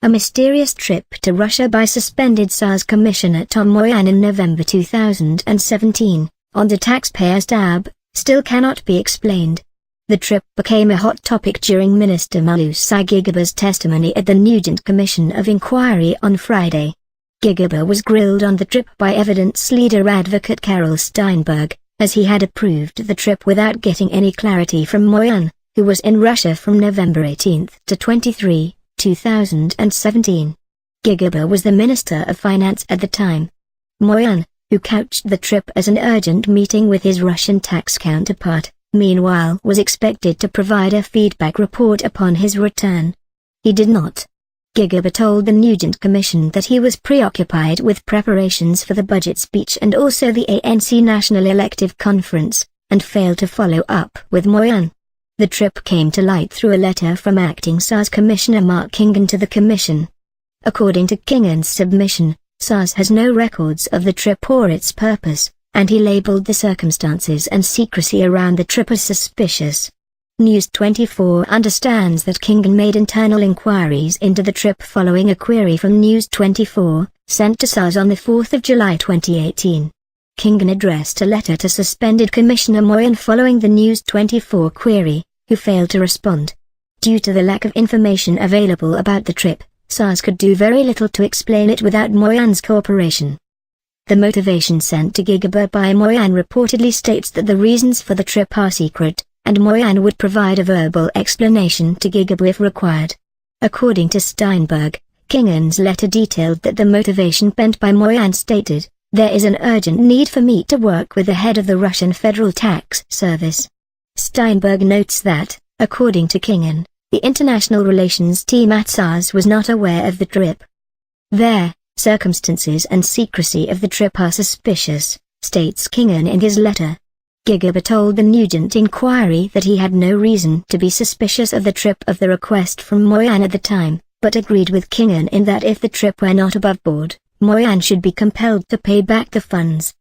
A mysterious trip to Russia by suspended SARS Commissioner Tom Moyane in November 2017, on the taxpayer's tab, still cannot be explained. The trip became a hot topic during Minister Malusi Gigaba's testimony at the Nugent Commission of Inquiry on Friday. Gigaba was grilled on the trip by evidence leader advocate Carol Steinberg, as he had approved the trip without getting any clarity from Moyane, who was in Russia from November 18 to 23, 2017. Gigaba was the Minister of Finance at the time. Moyane, who couched the trip as an urgent meeting with his Russian tax counterpart, meanwhile was expected to provide a feedback report upon his return. He did not. Gigaba told the Nugent Commission that he was preoccupied with preparations for the budget speech and also the ANC National Elective Conference, and failed to follow up with Moyane. The trip came to light through a letter from Acting SARS Commissioner Mark Kingen to the Commission. According to Kingen's submission, SARS has no records of the trip or its purpose, and he labeled the circumstances and secrecy around the trip as suspicious. News 24 understands that Kingen made internal inquiries into the trip following a query from News 24, sent to SARS on 4 July 2018. Kingen addressed a letter to suspended Commissioner Moyane following the News 24 query, who failed to respond. Due to the lack of information available about the trip, SARS could do very little to explain it without Moyane's cooperation. The motivation sent to Gigaba by Moyane reportedly states that the reasons for the trip are secret, and Moyane would provide a verbal explanation to Gigaba if required. According to Steinberg, Kingen's letter detailed that the motivation penned by Moyane stated, "There is an urgent need for me to work with the head of the Russian Federal Tax Service." Steinberg notes that, according to Kingen, the international relations team at SARS was not aware of the trip. Their circumstances and secrecy of the trip are suspicious, states Kingen in his letter. Gigaba told the Nugent inquiry that he had no reason to be suspicious of the trip of the request from Moyane at the time, but agreed with Kingen in that if the trip were not above board, Moyane should be compelled to pay back the funds.